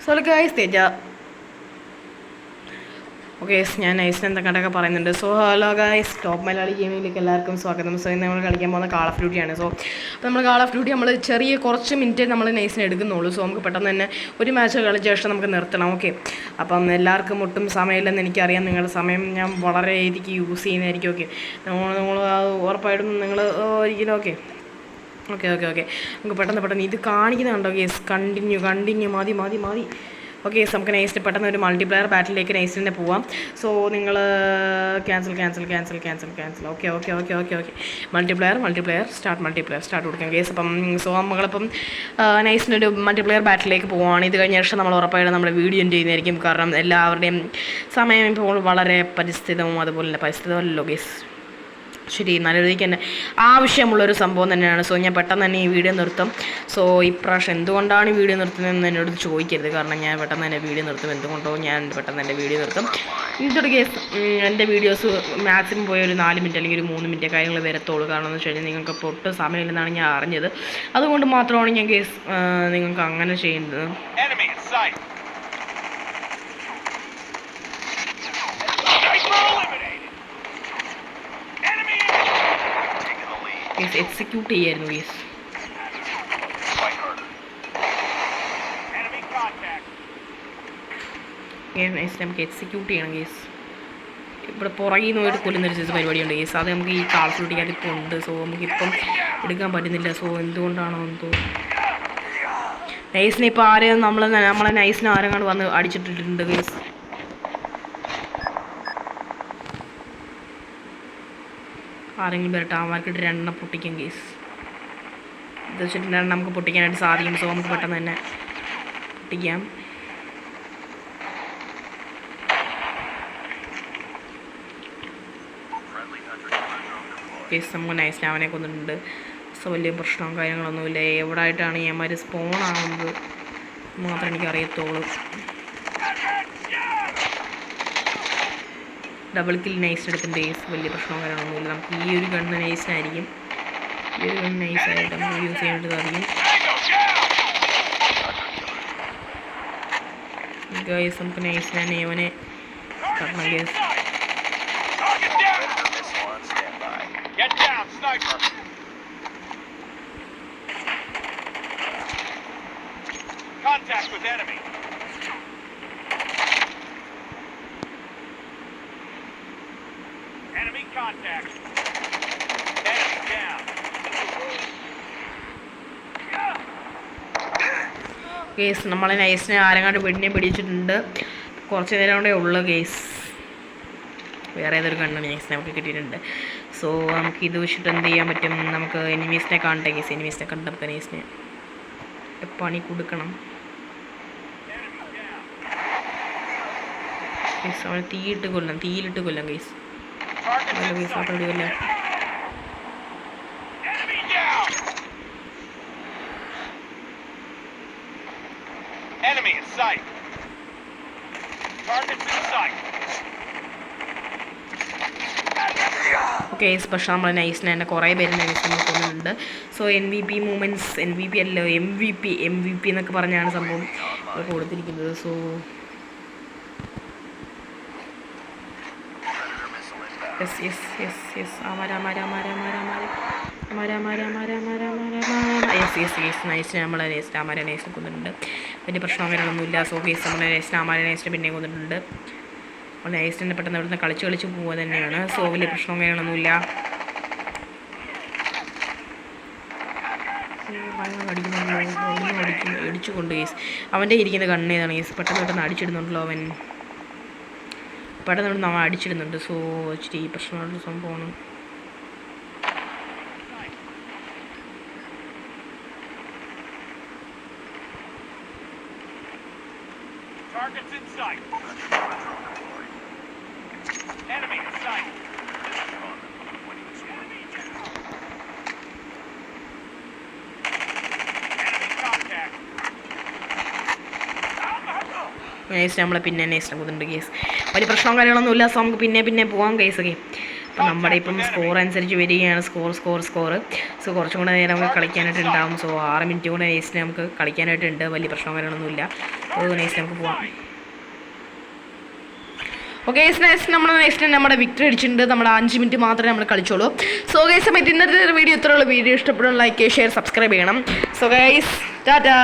So guys Teja okay ഞാൻ നൈസിന് എന്തൊക്കെ പറയുന്നുണ്ട്. So hello guys, top Malayali ഗെയിമിലേക്ക് എല്ലാവർക്കും സ്വാഗതം. സോ ഇന്ന് നമ്മൾ കളിക്കാൻ പോകുന്ന കാൾ ഓഫ് ഡ്യൂട്ടിയാണ്. സോ അപ്പോൾ നമ്മൾ കാൾ ഓഫ് ഡ്യൂട്ടി നമ്മൾ ചെറിയ കുറച്ച് മിനിറ്റ് നമ്മൾ നൈസിന് എടുക്കുന്നുള്ളൂ. സോ നമുക്ക് പെട്ടെന്ന് തന്നെ ഒരു മാച്ച് കളിച്ച ശേഷം നമുക്ക് നിർത്തണം. ഓക്കെ, അപ്പം എല്ലാവർക്കും ഒട്ടും സമയമില്ലെന്ന് എനിക്കറിയാം. നിങ്ങളുടെ സമയം ഞാൻ വളരെ രീതിക്ക് യൂസ് ചെയ്യുന്നതായിരിക്കും. ഓക്കെ, നിങ്ങൾ ഉറപ്പായിട്ടും നിങ്ങൾ ഒരിക്കലും ഓക്കെ ഓക്കെ ഓക്കെ ഓക്കെ നമുക്ക് പെട്ടെന്ന് ഇത് കാണിക്കുന്നുണ്ടോ? യെസ്, കണ്ടിന്യൂ മതി. ഓക്കെ, നമുക്ക് നൈസിന് പെട്ടെന്ന് ഒരു മൾട്ടിപ്ലെയർ ബാറ്റിലേക്ക് നൈസിനെ പോവാം. സോ നിങ്ങൾ ക്യാൻസൽ. ഓക്കെ മൾട്ടിപ്ലെയർ സ്റ്റാർട്ട് കൊടുക്കാം കേസ്. അപ്പം സോ നമ്മളിപ്പം നൈസിനൊരു മൾട്ടിപ്ലെയർ ബാറ്റിലേക്ക് പോവുകയാണ്. ഇത് കഴിഞ്ഞ ശേഷം നമ്മൾ ഉറപ്പായിട്ടും നമ്മൾ വീഡിയോ ചെയ്യുന്നതായിരിക്കും. കാരണം എല്ലാവരുടെയും സമയം ഇപ്പോൾ വളരെ പരിസ്ഥിതവും അതുപോലെ പരിസ്ഥിതമല്ലോ കേസ്. ശരി, നല്ല രീതിക്ക് തന്നെ ആവശ്യമുള്ളൊരു സംഭവം തന്നെയാണ്. സോ ഞാൻ പെട്ടെന്ന് തന്നെ ഈ വീഡിയോ നിർത്തും. സോ ഇപ്രാവശ്യം എന്തുകൊണ്ടാണ് ഈ വീഡിയോ നിർത്തുന്നതെന്ന് എന്നോട് ചോദിക്കരുത്. കാരണം ഞാൻ പെട്ടെന്ന് തന്നെ വീഡിയോ നിർത്തും. എന്തുകൊണ്ടോ ഞാൻ പെട്ടെന്ന് തന്നെ വീഡിയോ നിർത്തും. ഇതൊരു കേസ് എൻ്റെ വീഡിയോസ് മാക്സിമം പോയ ഒരു 4 മിനിറ്റ് അല്ലെങ്കിൽ ഒരു 3 മിനിറ്റ് കാര്യങ്ങൾ വരത്തുള്ളൂ. കാരണം എന്ന് വെച്ച് കഴിഞ്ഞാൽ നിങ്ങൾക്ക് പൊട്ട് സമയമില്ലെന്നാണ് ഞാൻ അറിഞ്ഞത്. അതുകൊണ്ട് മാത്രമാണ് ഞാൻ കേസ് നിങ്ങൾക്ക് അങ്ങനെ ചെയ്യുന്നത്. എക്സിക്യൂട്ട് ചെയ്യായിരുന്നു കേസ്. നമുക്ക് എക്സിക്യൂട്ട് ചെയ്യണം കേസ്. ഇവിടെ പുറകിൽ നിന്ന് പോയിട്ട് കൊല്ലുന്നൊരു സൈസ് പരിപാടിയുണ്ട് കേസ്. അത് നമുക്ക് ഈ കാൾ ഓഫ് ഡ്യൂട്ടിക്ക് അതിപ്പോൾ ഉണ്ട്. സോ നമുക്കിപ്പം എടുക്കാൻ പറ്റുന്നില്ല. സോ എന്തുകൊണ്ടാണോ എന്തോ നൈസിനെ ഇപ്പോൾ ആരെയും നമ്മളെ നൈസിനെ ആരെങ്ങാണ്ട് വന്ന് അടിച്ചിട്ടിട്ടുണ്ട് കേസ്. ആരെങ്കിലും വരട്ടെ, അവന്മാർക്കിട്ട് 2 പൊട്ടിക്കും കേസ്. ഇത് വെച്ചിട്ടുണ്ടെങ്കിൽ നമുക്ക് പൊട്ടിക്കാനായിട്ട് സാധിക്കും. സോ നമുക്ക് പെട്ടെന്ന് തന്നെ പൊട്ടിക്കാം. കേസ് നമുക്ക് നൈസിന് അവനെ കൊന്നിട്ടുണ്ട്. സോ വലിയ പ്രശ്നവും കാര്യങ്ങളൊന്നുമില്ല. എവിടെ ആയിട്ടാണ് ഞാന്മാർ സ്പോൺ ആവുന്നത് മാത്രമേ എനിക്കറിയത്തുള്ളൂ. ഡബിൾ കിൽ നൈസ് എടുത്തിൻ്റെ കേസ്. വലിയ പ്രശ്നവും കാര്യങ്ങളൊന്നുമില്ല. നമുക്ക് ഈ ഒരു ഗണ്ണ് നൈസിനായിരിക്കും. ഈ ഒരു ഗണ്ണ് നൈസായിട്ട് നമുക്ക് യൂസ് ചെയ്യാനായിട്ട് സാധിക്കും. ഗൈസ് നമുക്ക് നൈസിനെ അവനെ തരണം കേസ്. കേസ് നമ്മളെ നൈസിനെ ആരെങ്ങാണ്ട് വെടിനെ പിടിച്ചിട്ടുണ്ട്. കുറച്ച് നേരം കൊണ്ടേ ഉള്ളു കേസ്. വേറെ ഏതൊരു കണ്ണ് നൈസിനെ നമുക്ക് കിട്ടിയിട്ടുണ്ട്. സോ നമുക്ക് ഇത് വെച്ചിട്ട് എന്ത് ചെയ്യാൻ പറ്റും? നമുക്ക് എനിമീസിനെ കാണട്ടെ കേസ്. എനിമീസിനെ കണ്ട് നമുക്ക് നൈസിനെ പണി കൊടുക്കണം കേസ്. അവനെ തീയിലിട്ട് കൊല്ലാം കേസ്. നല്ല കേസ് ആട്ടോടി കൊല്ലാം. ഓക്കെ, പക്ഷേ നമ്മൾ നൈസിനെ തന്നെ കുറേ പേര് നൈസിനെ കൊണ്ടുണ്ട്. സോ MVP മൂമെൻറ്റ്സ്, MVP അല്ലോ MVP എന്നൊക്കെ പറഞ്ഞാണ് സംഭവം കൊടുത്തിരിക്കുന്നത്. സോ യെസ് നൈസിനെ നമ്മളെ നൈസിനെ കൊന്നിട്ടുണ്ട്. വലിയ പ്രശ്നം അങ്ങനെയൊന്നുമില്ല. സോ കേസ് നമ്മളെ നൈസിനെ പിന്നെ കൊന്നിട്ടുണ്ട്. അപ്പോൾ നൈസിനെ പെട്ടെന്ന് ഇവിടുന്ന് കളിച്ച് പോവുക തന്നെയാണ്. സോ വലിയ പ്രശ്നം കാര്യങ്ങളൊന്നുമില്ല. അടിച്ചുകൊണ്ട് കേസ്. അവൻ്റെ ഇരിക്കുന്ന കണ്ണേതാണ് കേസ്. പെട്ടെന്ന് അടിച്ചിടുന്നുണ്ടല്ലോ അവൻ. പെട്ടെന്ന് നമ്മൾ അടിച്ചിടുന്നുണ്ട്. സോ ഇച്ചിരി പ്രശ്നമുള്ള സംഭവമാണ്. നൈസ് നമ്മളെ പിന്നെ നൈസിനെ കൊന്നിട്ടുണ്ട് കേസ്. വലിയ പ്രശ്നവും കാര്യങ്ങളൊന്നുമില്ല. സോ നമുക്ക് പിന്നെ പോകാം കേസ്. ഓക്കെ, അപ്പം നമ്മുടെ ഇപ്പം സ്കോർ അനുസരിച്ച് വരികയാണ്. സ്കോർ സോ കുറച്ചും കൂടെ നേരം നമുക്ക് കളിക്കാനായിട്ട് ഉണ്ടാവും. സോ 6 മിനിറ്റ് കൂടെ നൈസിന് നമുക്ക് കളിക്കാനായിട്ടുണ്ട്. വലിയ പ്രശ്നം കാര്യങ്ങളൊന്നുമില്ല. നൈസിന് നമുക്ക് പോവാം. ഓക്കെ ഗൈസ്, നമ്മുടെ വിക്ടറി അടിച്ചിട്ടുണ്ട്. നമ്മുടെ 5 മിനിറ്റ് മാത്രമേ നമ്മൾ കളിച്ചോളൂ. സോ ഗൈസ്, സമയത്ത് ഇന്നത്തെ വീഡിയോ ഇത്രയുള്ള വീഡിയോ ഇഷ്ടപ്പെടുന്ന ലൈക്ക്, ഷെയർ, സബ്സ്ക്രൈബ് ചെയ്യണം. So guys, Tata.